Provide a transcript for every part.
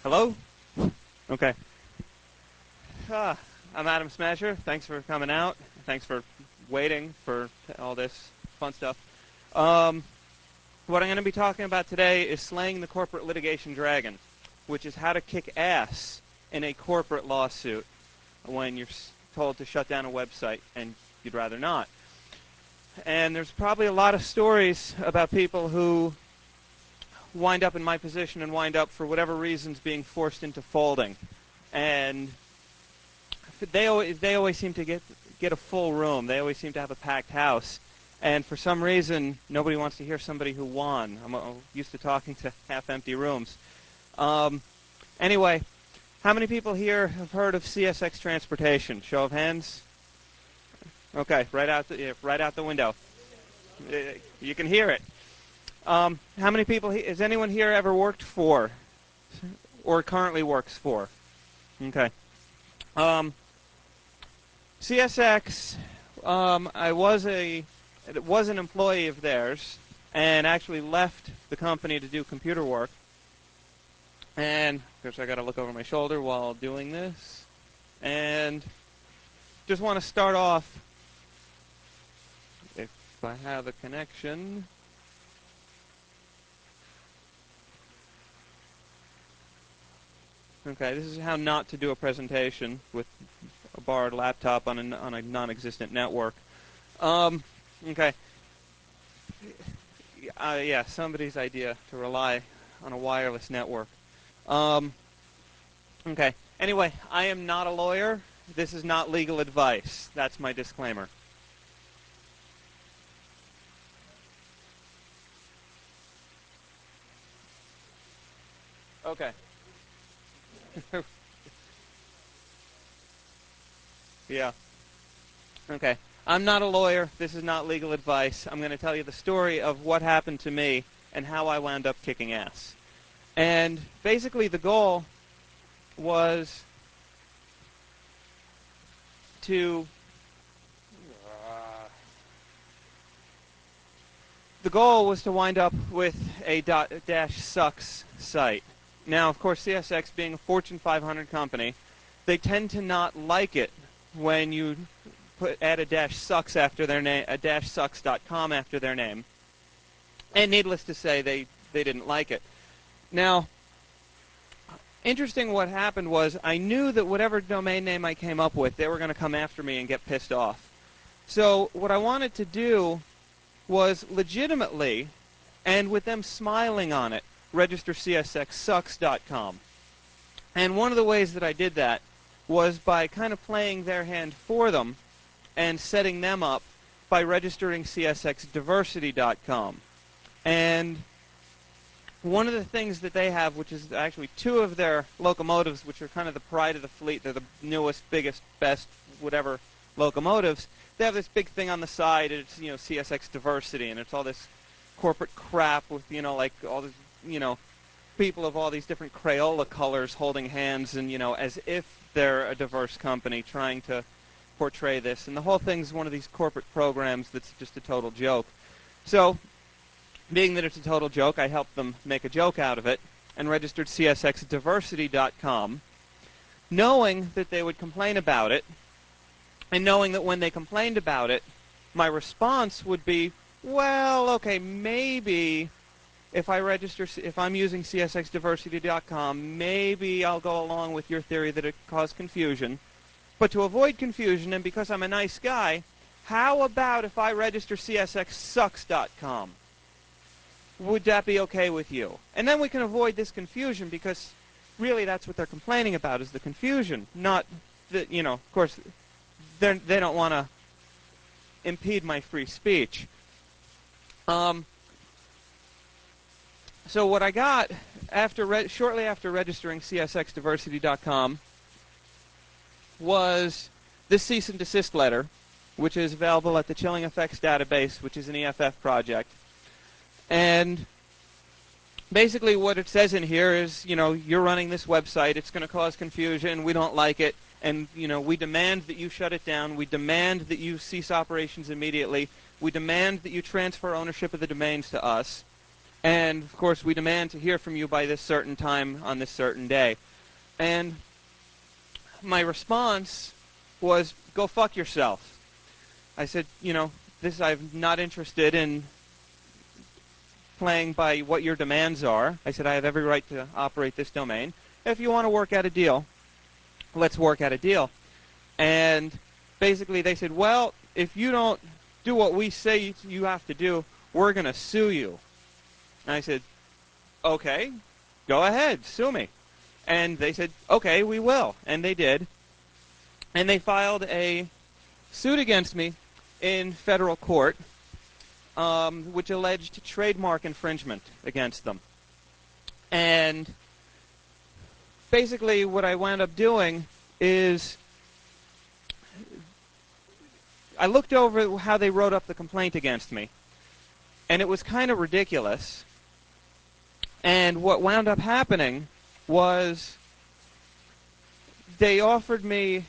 Hello? Okay. Ah, I'm Adam Smasher. Thanks for coming out. Thanks for waiting for all this fun stuff. What I'm going to be talking about today is slaying the corporate litigation dragon, which is how to kick ass in a corporate lawsuit when you're told to shut down a website and you'd rather not. And there's probably a lot of stories about people who wind up in my position and wind up, for whatever reasons, being forced into folding. And they always seem to get a full room. They always seem to have a packed house. And for some reason, nobody wants to hear somebody who won. I'm used to talking to half-empty rooms. Anyway, how many people here have heard of CSX Transportation? Show of hands. Okay, right out the window. You can hear it. How many people? Has anyone here ever worked for, or currently works for? Okay. CSX. I was an employee of theirs, and actually left the company to do computer work. And of course, I got to look over my shoulder while doing this, and just want to start off. If I have a connection. Okay, this is how not to do a presentation with a borrowed laptop on a non-existent network. Okay. Yeah, somebody's idea to rely on a wireless network. Okay. Anyway, I am not a lawyer. This is not legal advice. That's my disclaimer. Okay. Yeah. Okay. I'm not a lawyer. This is not legal advice. I'm going to tell you the story of what happened to me and how I wound up kicking ass. And basically the goal was to wind up with a .-sucks site. Now, of course, CSX being a Fortune 500 company, they tend to not like it when you add a -sucks after their name, a -sucks.com after their name. And needless to say, they didn't like it. Now, interesting, what happened was I knew that whatever domain name I came up with, they were going to come after me and get pissed off. So what I wanted to do was legitimately, and with them smiling on it, register csxsucks.com. And one of the ways that I did that was by kind of playing their hand for them and setting them up by registering csxdiversity.com. And one of the things that they have, which is actually two of their locomotives, which are kind of the pride of the fleet, they're the newest, biggest, best, whatever locomotives, they have this big thing on the side, and it's, CSX diversity, and it's all this corporate crap with, like all this, people of all these different Crayola colors holding hands, and, as if they're a diverse company trying to portray this. And the whole thing's one of these corporate programs that's just a total joke. So, being that it's a total joke, I helped them make a joke out of it and registered csxdiversity.com, knowing that they would complain about it, and knowing that when they complained about it, my response would be, well, okay, maybe if I'm using csxdiversity.com, maybe I'll go along with your theory that it caused confusion. But to avoid confusion, and because I'm a nice guy, how about if I register csxsucks.com? Would that be okay with you? And then we can avoid this confusion, because really that's what they're complaining about, is the confusion, not that, of course, they don't want to impede my free speech. So what I got shortly after registering csxdiversity.com was this cease and desist letter, which is available at the Chilling Effects database, which is an EFF project. And basically what it says in here is, you're running this website, it's going to cause confusion, we don't like it, and, we demand that you shut it down, we demand that you cease operations immediately, we demand that you transfer ownership of the domains to us, And, of course, we demand to hear from you by this certain time on this certain day. And my response was, go fuck yourself. I said, you know, I'm not interested in playing by what your demands are. I said, I have every right to operate this domain. If you want to work out a deal, let's work out a deal. And basically they said, well, if you don't do what we say you have to do, we're going to sue you. And I said, okay, go ahead, sue me. And they said, okay, we will. And they did. And they filed a suit against me in federal court, which alleged trademark infringement against them. And basically what I wound up doing is I looked over how they wrote up the complaint against me, and it was kind of ridiculous. And what wound up happening was they offered me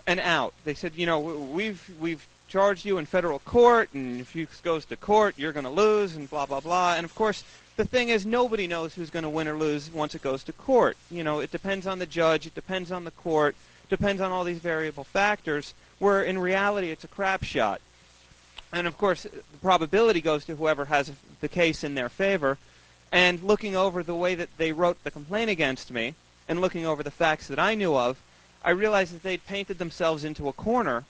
an out. They said, you know, we've charged you in federal court, and if it goes to court, you're going to lose, and blah, blah, blah. And, of course, the thing is, nobody knows who's going to win or lose once it goes to court. You know, it depends on the judge, it depends on the court, depends on all these variable factors, where in reality it's a crapshoot. And, of course, the probability goes to whoever has the case in their favor. And looking over the way that they wrote the complaint against me, and looking over the facts that I knew of, I realized that they'd painted themselves into a corner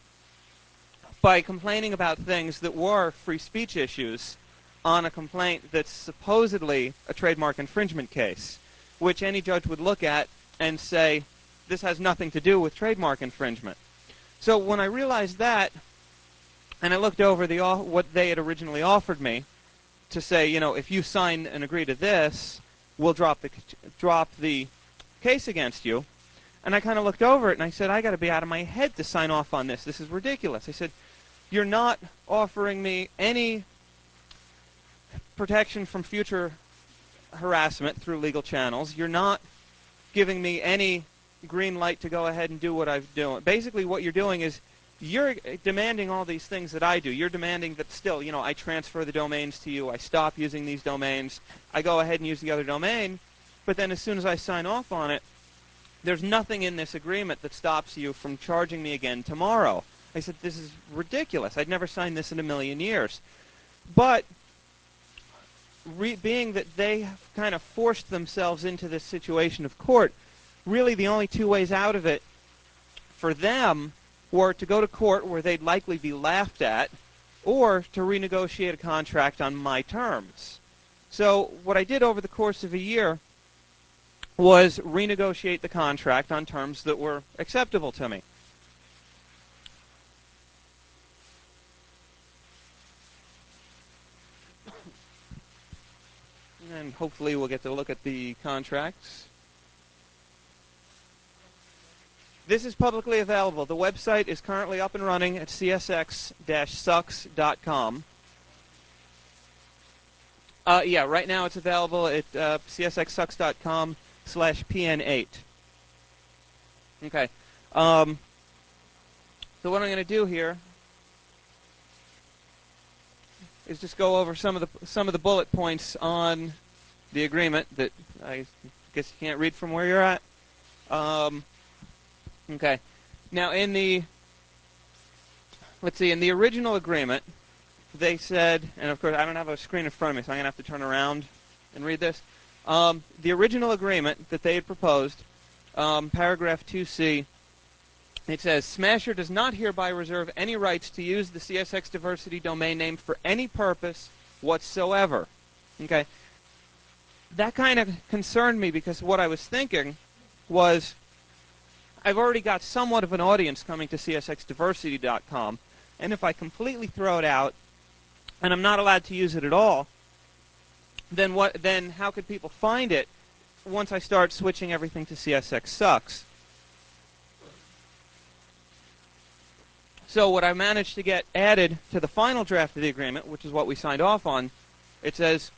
by complaining about things that were free speech issues on a complaint that's supposedly a trademark infringement case, which any judge would look at and say, this has nothing to do with trademark infringement. So when I realized that, and I looked over what they had originally offered me to say, you know, if you sign and agree to this, we'll drop the case against you. And I kind of looked over it and I said, I got to be out of my head to sign off on this. This is ridiculous. I said, you're not offering me any protection from future harassment through legal channels. You're not giving me any green light to go ahead and do what I'm doing. Basically, what you're doing is you're demanding all these things that I do. You're demanding that still, you know, I transfer the domains to you. I stop using these domains. I go ahead and use the other domain. But then as soon as I sign off on it, there's nothing in this agreement that stops you from charging me again tomorrow. I said, this is ridiculous. I'd never signed this in a million years. But being that they have kind of forced themselves into this situation of court, really the only two ways out of it for them were to go to court where they'd likely be laughed at, or to renegotiate a contract on my terms. So what I did over the course of a year was renegotiate the contract on terms that were acceptable to me. And hopefully we'll get to look at the contracts. This is publicly available. The website is currently up and running at csx-sucks.com. Yeah, right now it's available at csxsucks.com/pn8. Okay. So what I'm going to do here is just go over some of the bullet points on the agreement that I guess you can't read from where you're at. Okay. Now in the original agreement, they said, and of course I don't have a screen in front of me, so I'm going to have to turn around and read this. The original agreement that they had proposed, paragraph 2C, it says, Smasher does not hereby reserve any rights to use the CSX diversity domain name for any purpose whatsoever. Okay. That kind of concerned me because what I was thinking was, I've already got somewhat of an audience coming to csxdiversity.com, and if I completely throw it out, and I'm not allowed to use it at all, then how could people find it once I start switching everything to CSX Sucks? So what I managed to get added to the final draft of the agreement, which is what we signed off on, it says,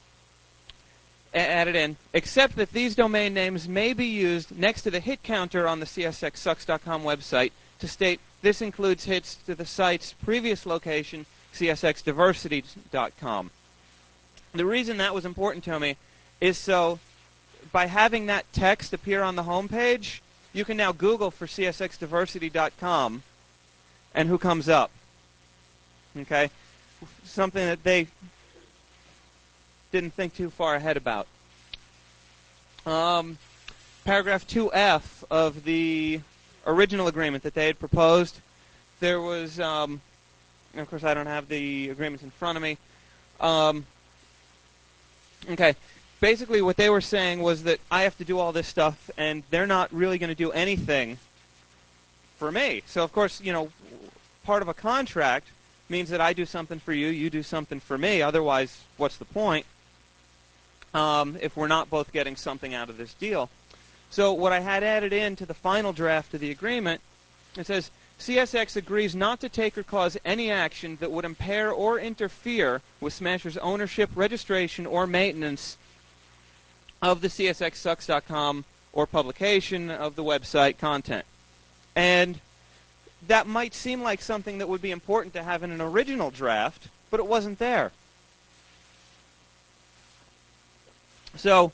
added in, except that these domain names may be used next to the hit counter on the csxsucks.com website to state this includes hits to the site's previous location, csxdiversity.com. The reason that was important to me is so by having that text appear on the home page, you can now Google for csxdiversity.com, and who comes up? Okay? Something that they didn't think too far ahead about. Paragraph 2F of the original agreement that they had proposed, there was, of course I don't have the agreements in front of me. Okay, basically what they were saying was that I have to do all this stuff, and they're not really going to do anything for me. So of course, you know, part of a contract means that I do something for you, you do something for me. Otherwise, what's the point if we're not both getting something out of this deal? So what I had added into the final draft of the agreement, it says, CSX agrees not to take or cause any action that would impair or interfere with Smasher's ownership, registration, or maintenance of the csxsucks.com or publication of the website content. And that might seem like something that would be important to have in an original draft, but it wasn't there. So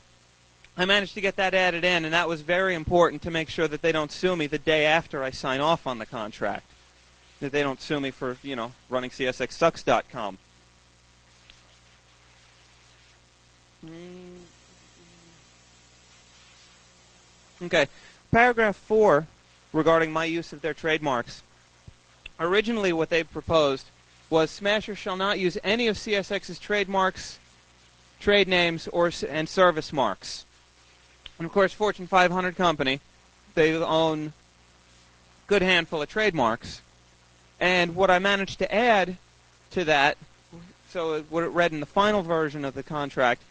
I managed to get that added in, and that was very important to make sure that they don't sue me the day after I sign off on the contract. That they don't sue me for, you know, running csxsucks.com. Okay, paragraph 4 regarding my use of their trademarks. Originally what they proposed was Smasher shall not use any of CSX's trademarks, trade names, and service marks. And of course, Fortune 500 company, they own a good handful of trademarks. And what I managed to add to that, so what it read in the final version of the contract,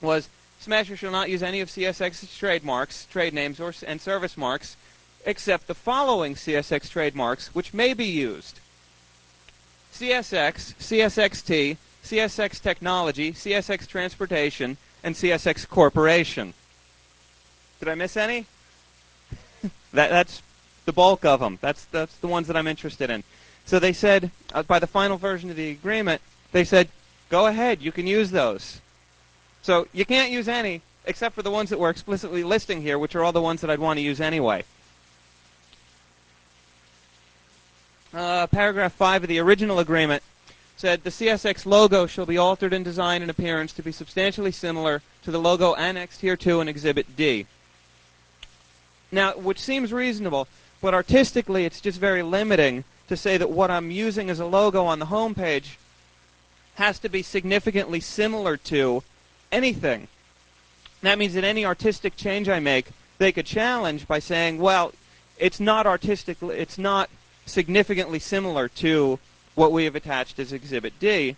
was Smasher shall not use any of CSX's trademarks, trade names, and service marks, except the following CSX trademarks, which may be used: CSX, CSXT, CSX Technology, CSX Transportation, and CSX Corporation. Did I miss any? That's the bulk of them. That's the ones that I'm interested in. So they said, by the final version of the agreement, they said, go ahead, you can use those. So you can't use any, except for the ones that we're explicitly listing here, which are all the ones that I'd want to use anyway. Paragraph 5 of the original agreement said, the CSX logo shall be altered in design and appearance to be substantially similar to the logo annexed here to in Exhibit D. Now, which seems reasonable, but artistically it's just very limiting to say that what I'm using as a logo on the home page has to be significantly similar to anything. That means that any artistic change I make, they could challenge by saying, well, it's not artistically, it's not significantly similar to what we have attached as Exhibit D.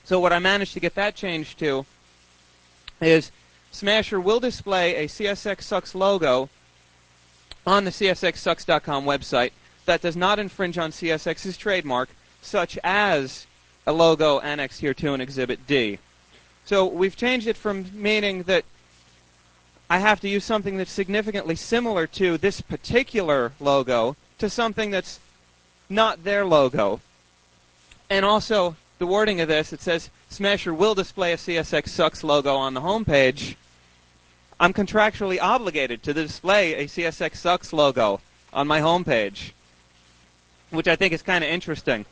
So what I managed to get that changed to is Smasher will display a CSX Sucks logo on the csxsucks.com website that does not infringe on CSX's trademark, such as a logo annexed here to in Exhibit D. So we've changed it from meaning that I have to use something that's significantly similar to this particular logo to something that's not their logo. And also, the wording of this, it says Smasher will display a CSX Sucks logo on the home page. I'm contractually obligated to display a CSX Sucks logo on my home page, which I think is kind of interesting.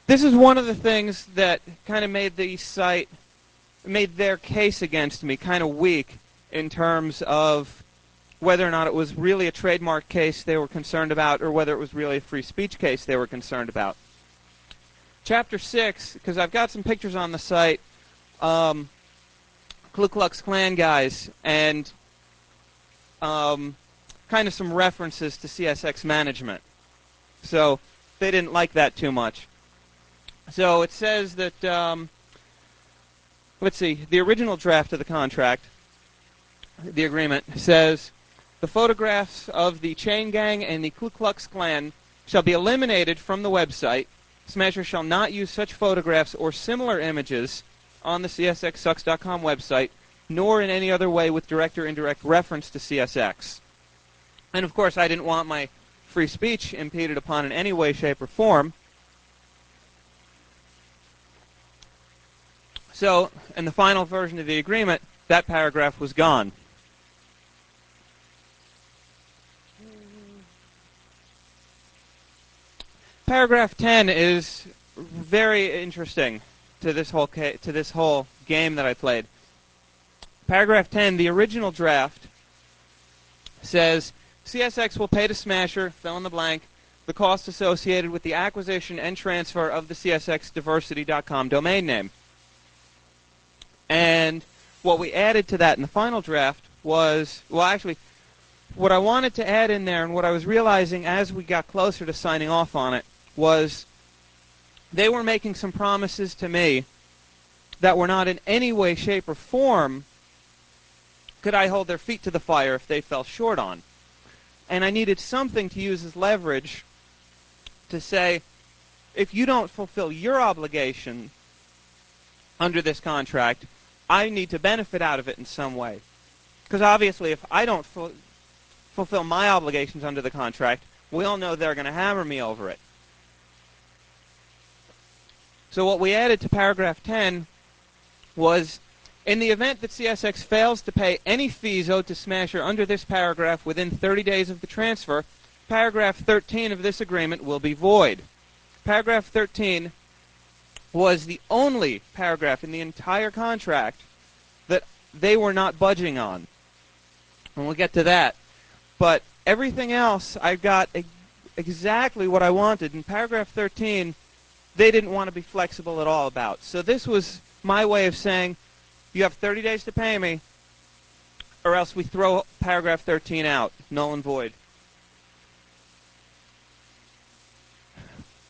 This is one of the things that kind of made the site, made their case against me kind of weak in terms of whether or not it was really a trademark case they were concerned about or whether it was really a free speech case they were concerned about. Chapter 6, because I've got some pictures on the site, Ku Klux Klan guys, and kind of some references to CSX management. So they didn't like that too much. So it says that, let's see, the original draft of the contract, the agreement, says, the photographs of the chain gang and the Ku Klux Klan shall be eliminated from the website. Smasher shall not use such photographs or similar images on the csxsucks.com website, nor in any other way with direct or indirect reference to CSX. And of course, I didn't want my free speech impeded upon in any way, shape, or form. So in the final version of the agreement, that paragraph was gone. Paragraph 10 is very interesting to this whole game that I played. Paragraph 10, the original draft, says CSX will pay to Smasher, fill in the blank, the cost associated with the acquisition and transfer of the CSXDiversity.com domain name. And what we added to that in the final draft was, well, actually, what I wanted to add in there and what I was realizing as we got closer to signing off on it was they were making some promises to me that were not in any way, shape, or form could I hold their feet to the fire if they fell short on. And I needed something to use as leverage to say, if you don't fulfill your obligation under this contract, I need to benefit out of it in some way. Because obviously if I don't fulfill my obligations under the contract, we all know they're going to hammer me over it. So what we added to paragraph 10 was, in the event that CSX fails to pay any fees owed to Smasher under this paragraph within 30 days of the transfer, paragraph 13 of this agreement will be void. Paragraph 13 was the only paragraph in the entire contract that they were not budging on. And we'll get to that. But everything else, I got exactly what I wanted. In paragraph 13, they didn't want to be flexible at all about. So this was my way of saying, you have 30 days to pay me, or else we throw paragraph 13 out, null and void.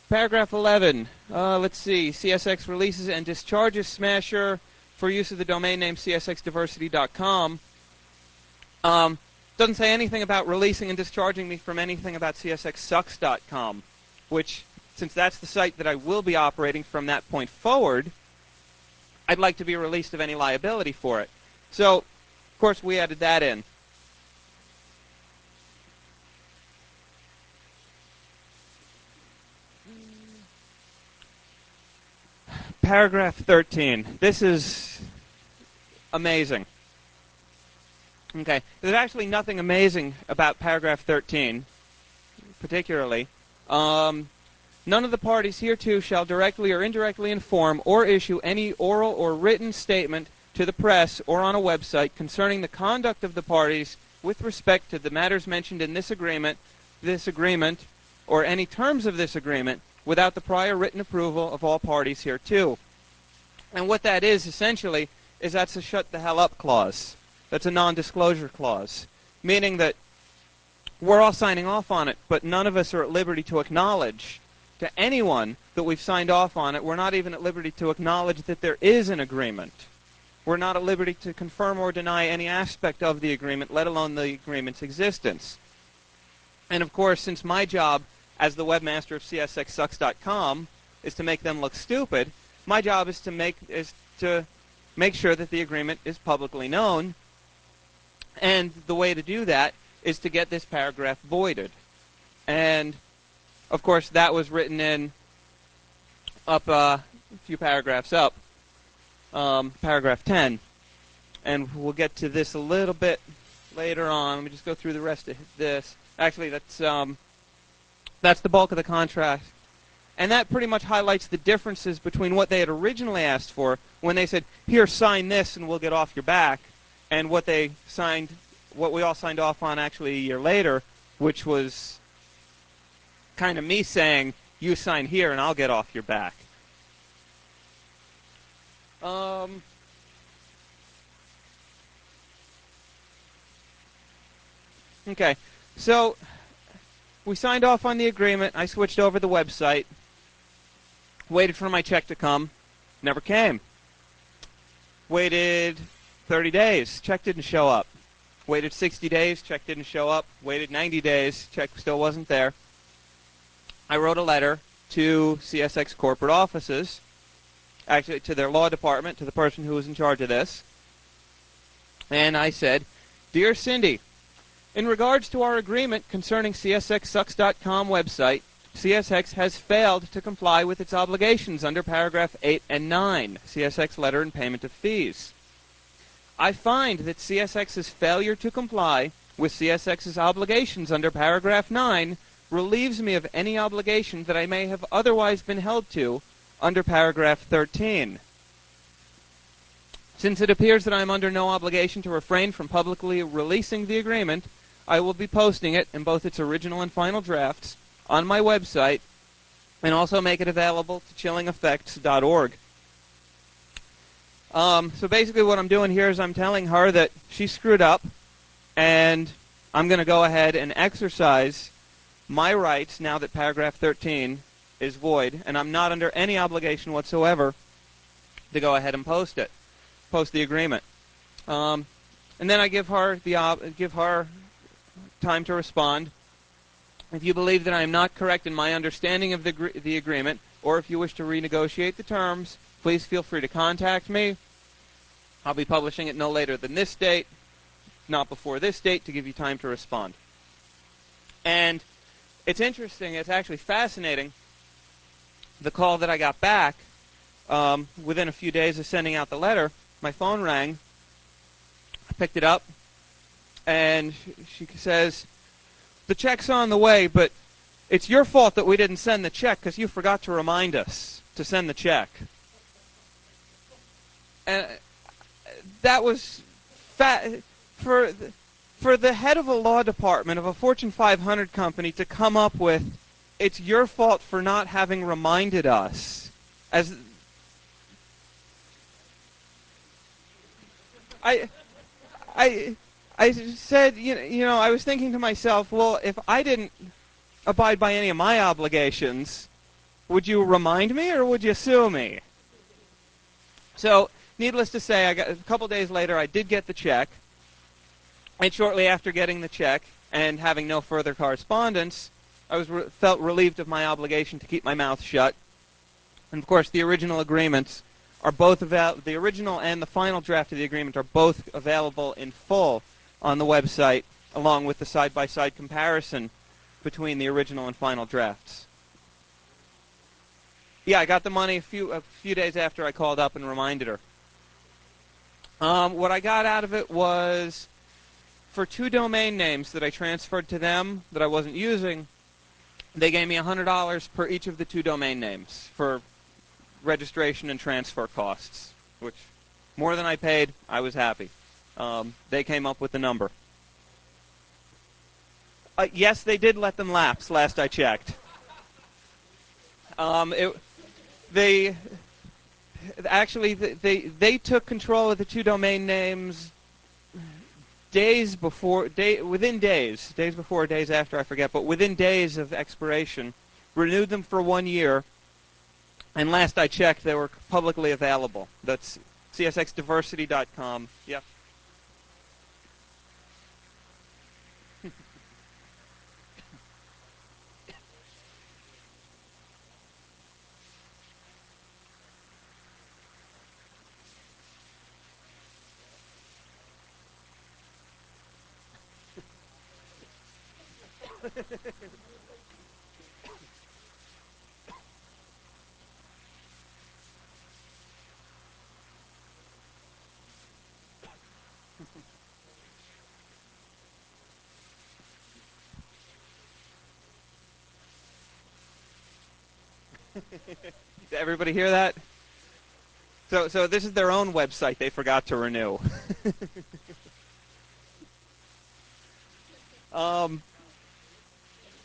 Paragraph 11, let's see, CSX releases and discharges Smasher for use of the domain name CSXDiversity.com. Doesn't say anything about releasing and discharging me from anything about CSXSucks.com, which, since that's the site that I will be operating from that point forward, I'd like to be released of any liability for it. So, of course, we added that in. Paragraph 13. This is amazing. Okay, there's actually nothing amazing about paragraph 13, particularly. None of the parties hereto shall directly or indirectly inform or issue any oral or written statement to the press or on a website concerning the conduct of the parties with respect to the matters mentioned in this agreement, or any terms of this agreement, without the prior written approval of all parties hereto. And what that is, essentially, is that's a shut the hell up clause. That's a non-disclosure clause, meaning that we're all signing off on it, but none of us are at liberty to acknowledge to anyone that we've signed off on it. We're not even at liberty to acknowledge that there is an agreement. We're not at liberty to confirm or deny any aspect of the agreement, let alone the agreement's existence. And of course, since my job as the webmaster of CSXSucks.com is to make them look stupid, my job is to make sure that the agreement is publicly known. And the way to do that is to get this paragraph voided. And of course, that was written in up a few paragraphs up, paragraph 10. And we'll get to this a little bit later on. Let me just go through the rest of this. Actually, that's the bulk of the contract. And that pretty much highlights the differences between what they had originally asked for when they said, here, sign this and we'll get off your back, and what they signed, what we all signed off on actually a year later, which was kind of me saying, you sign here and I'll get off your back. Okay, so we signed off on the agreement. I switched over the website, waited for my check to come, never came. Waited 30 days, check didn't show up. Waited 60 days, check didn't show up. Waited 90 days, check still wasn't there. I wrote a letter to CSX corporate offices, actually to their law department, to the person who was in charge of this. And I said, Dear Cindy, in regards to our agreement concerning CSXSucks.com website, CSX has failed to comply with its obligations under paragraph 8 and 9, CSX letter and payment of fees. I find that CSX's failure to comply with CSX's obligations under paragraph 9 relieves me of any obligation that I may have otherwise been held to under paragraph 13. Since it appears that I am under no obligation to refrain from publicly releasing the agreement, I will be posting it in both its original and final drafts on my website, and also make it available to chillingeffects.org. So basically what I'm doing here is I'm telling her that she screwed up, and I'm going to go ahead and exercise my rights now that paragraph 13 is void, and I'm not under any obligation whatsoever to go ahead and post the agreement. And then I give her time to respond. If you believe that I am not correct in my understanding of the agreement, or if you wish to renegotiate the terms, please feel free to contact me. I'll be publishing it no later than this date, not before this date, to give you time to respond. And it's interesting, it's actually fascinating, the call that I got back within a few days of sending out the letter. My phone rang. I picked it up, and she says, "The check's on the way, but it's your fault that we didn't send the check because you forgot to remind us to send the check." And that was for the head of a law department of a Fortune 500 company to come up with, "It's your fault for not having reminded us." As I said, I was thinking to myself, well, if I didn't abide by any of my obligations, would you remind me or would you sue me? So, needless to say, a couple days later, I did get the check. And shortly after getting the check and having no further correspondence, I felt relieved of my obligation to keep my mouth shut. And of course, the original agreements are both the original and the final draft of the agreement are both available in full on the website, along with the side-by-side comparison between the original and final drafts. Yeah, I got the money a few days after I called up and reminded her. What I got out of it was, for 2 domain names that I transferred to them that I wasn't using, they gave me $100 per each of the 2 domain names for registration and transfer costs, which more than I paid. I was happy. They came up with the number. Yes, they did let them lapse last I checked. They took control of the 2 domain names days before, days before, days after, I forget, but within days of expiration, renewed them for 1 year, and last I checked, they were publicly available. That's csxdiversity.com. Yep. Did everybody hear that? So this is their own website they forgot to renew.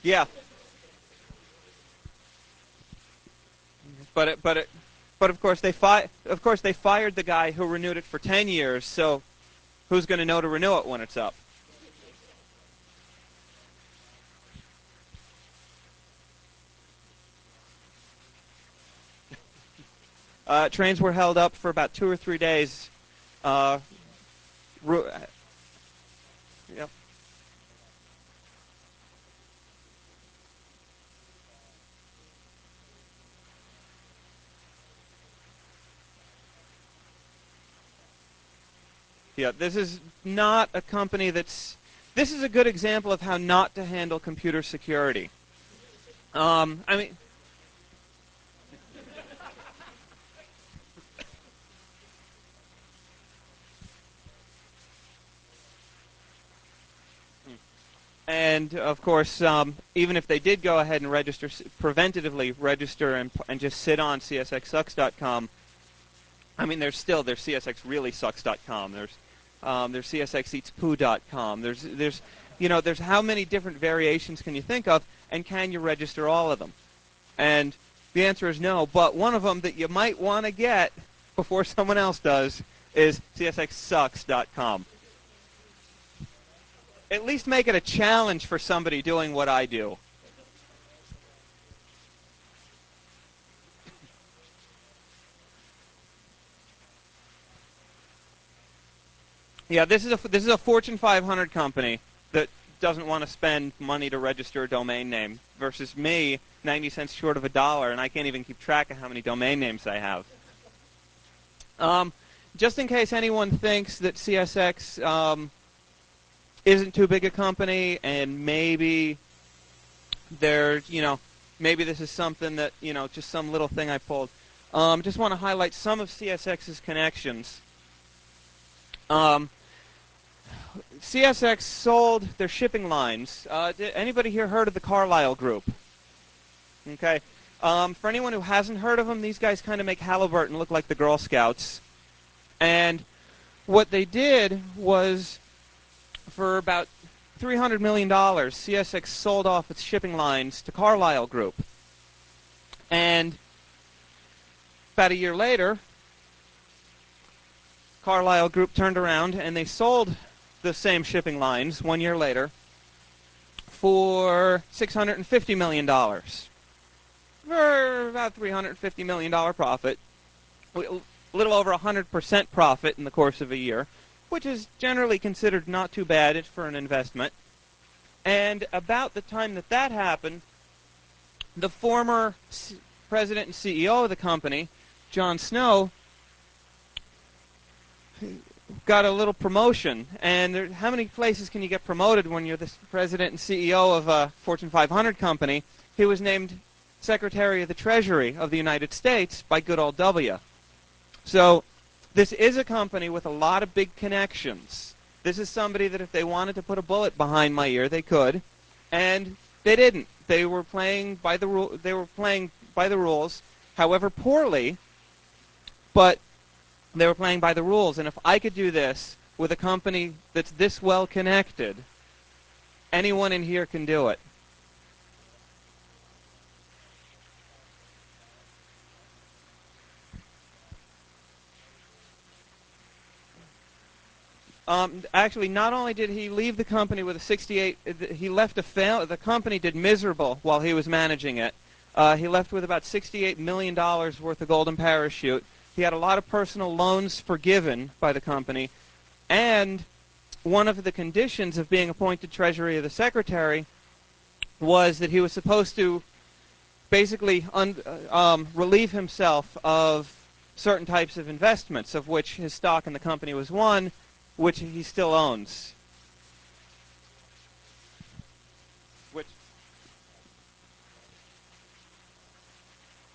Yeah. But of course they fired the guy who renewed it for 10 years. So who's going to know to renew it when it's up? Trains were held up for about 2 or 3 days. Uh, yeah. Yeah, this is not a company that's... This is a good example of how not to handle computer security. I mean, and of course, even if they did go ahead and register, preventatively register and just sit on csxsucks.com, I mean, there's csxreallysucks.com. There's csxeatspoo.com. There's how many different variations can you think of, and can you register all of them? And the answer is no. But one of them that you might want to get before someone else does is csxsucks.com. At least make it a challenge for somebody doing what I do. Yeah, this is a Fortune 500 company that doesn't want to spend money to register a domain name versus me, 90 cents short of $1, and I can't even keep track of how many domain names I have. Just in case anyone thinks that CSX isn't too big a company and maybe maybe this is something that, just some little thing I pulled. Just want to highlight some of CSX's connections. CSX sold their shipping lines. Did anybody here heard of the Carlyle Group? Okay. For anyone who hasn't heard of them, these guys kind of make Halliburton look like the Girl Scouts. And what they did was, for about $300 million, CSX sold off its shipping lines to Carlyle Group. And about a year later, Carlyle Group turned around and they sold the same shipping lines 1 year later for $650 million. For about $350 million profit. A little over 100% profit in the course of a year, which is generally considered not too bad for an investment. And about the time that happened, the former president and CEO of the company, John Snow, got a little promotion. And how many places can you get promoted when you're the president and CEO of a Fortune 500 company? He was named Secretary of the Treasury of the United States by good old W. So this is a company with a lot of big connections. This is somebody that if they wanted to put a bullet behind my ear, they could, and they didn't. They were playing by the rules, however poorly, but they were playing by the rules. And if I could do this with a company that's this well connected, anyone in here can do it. Actually, not only did he leave the company with a 68, he left the company did miserable while he was managing it. He left with about $68 million worth of golden parachute. He had a lot of personal loans forgiven by the company. And one of the conditions of being appointed Treasury of the Secretary was that he was supposed to basically relieve himself of certain types of investments, of which his stock in the company was one, which he still owns. Which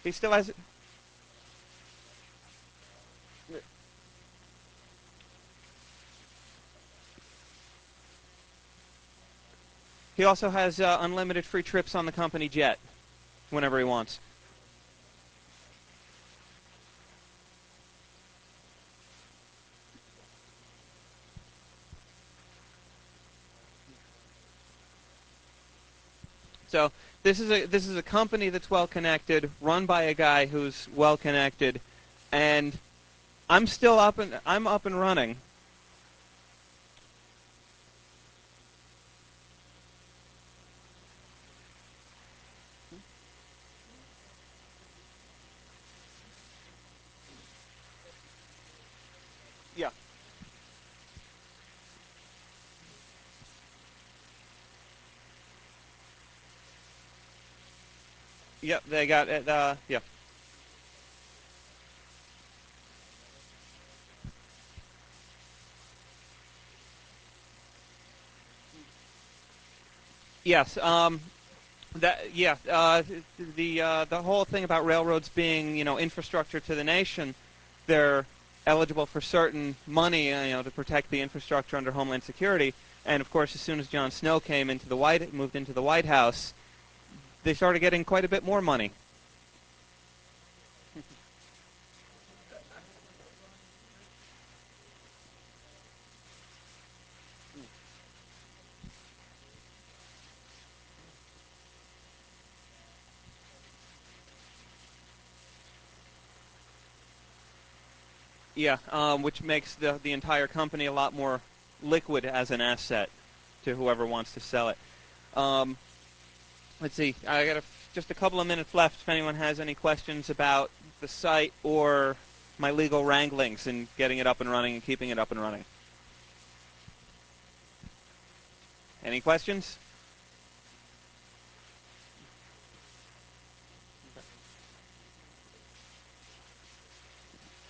he still has. He also has unlimited free trips on the company jet whenever he wants. So this is a company that's well connected, run by a guy who's well connected, and I'm up and running. Yeah. Yep. They got it. Yeah. Yes. The whole thing about railroads being, infrastructure to the nation, they're eligible for certain money, to protect the infrastructure under Homeland Security. And of course, as soon as Jon Snow moved into the White House, they started getting quite a bit more money. Yeah, which makes the entire company a lot more liquid as an asset to whoever wants to sell it. Um, let's see, I got just a couple of minutes left if anyone has any questions about the site or my legal wranglings and getting it up and running and keeping it up and running. Any questions?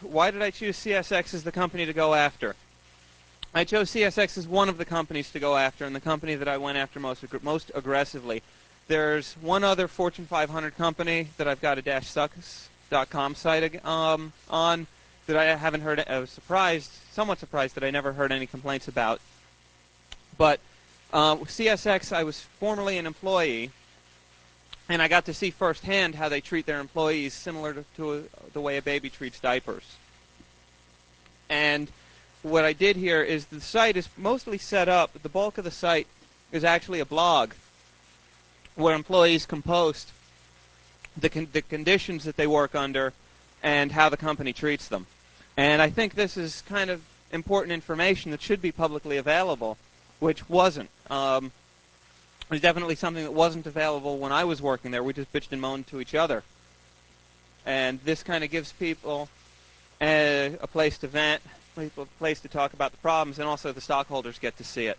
Why did I choose CSX as the company to go after? I chose CSX as one of the companies to go after, and the company that I went after most aggressively. There's one other Fortune 500 company that I've got a -sucks.com site on that I haven't heard. I was somewhat surprised that I never heard any complaints about. But CSX, I was formerly an employee, and I got to see firsthand how they treat their employees, similar to the way a baby treats diapers. And what I did here is the site is mostly set up. The bulk of the site is actually a blog where employees can post the conditions that they work under and how the company treats them. And I think this is kind of important information that should be publicly available, which wasn't. It was definitely something that wasn't available when I was working there. We just bitched and moaned to each other. And this kind of gives people a place to vent, a place to talk about the problems, and also the stockholders get to see it.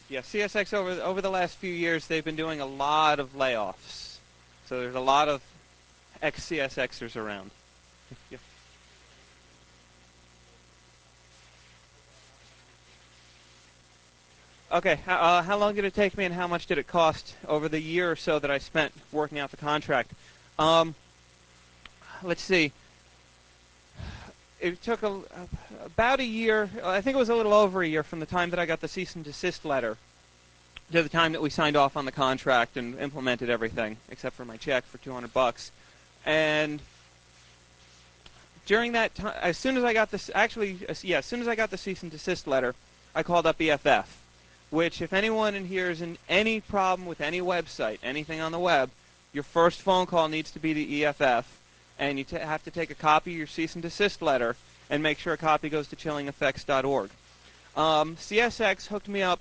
Yeah, CSX over the last few years, they've been doing a lot of layoffs. So there's a lot of ex-CSXers around. Yeah. Okay, how long did it take me and how much did it cost over the year or so that I spent working out the contract? Um, let's see. It took about a year. I think it was a little over a year from the time that I got the cease and desist letter to the time that we signed off on the contract and implemented everything, except for my check for $200. And during that time, as soon as I got this, as soon as I got the cease and desist letter, I called up EFF, which if anyone in here is in any problem with any website, anything on the web, your first phone call needs to be the EFF, and you have to take a copy of your cease and desist letter and make sure a copy goes to chillingeffects.org. CSX hooked me up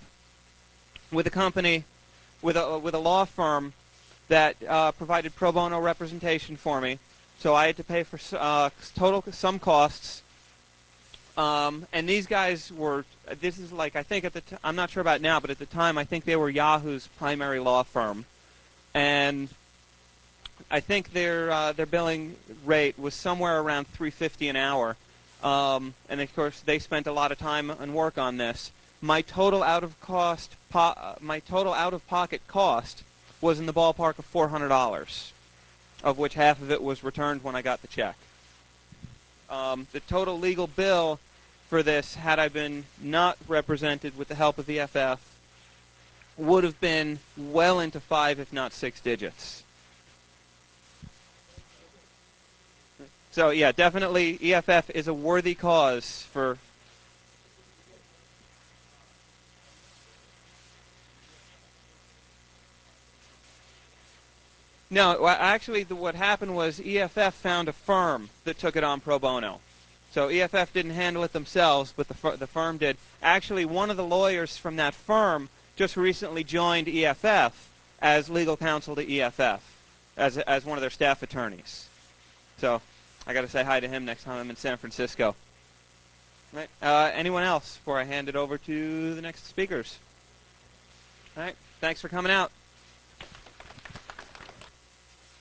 with a company, with a law firm that provided pro bono representation for me. So I had to pay for some costs. And these guys were, this is like, I think I'm not sure about now, but at the time I think they were Yahoo's primary law firm. And I think their billing rate was somewhere around $350 an hour. And of course they spent a lot of time and work on this. My total out of pocket cost was in the ballpark of $400, of which half of it was returned when I got the check. The total legal bill for this, had I been not represented with the help of EFF, would have been well into 5, if not 6 digits. So yeah, definitely EFF is a worthy cause for. No, actually, what happened was EFF found a firm that took it on pro bono. So EFF didn't handle it themselves, but the firm did. Actually, one of the lawyers from that firm just recently joined EFF as legal counsel to EFF, as one of their staff attorneys. So I got to say hi to him next time I'm in San Francisco. Right. Anyone else before I hand it over to the next speakers? All right. Thanks for coming out.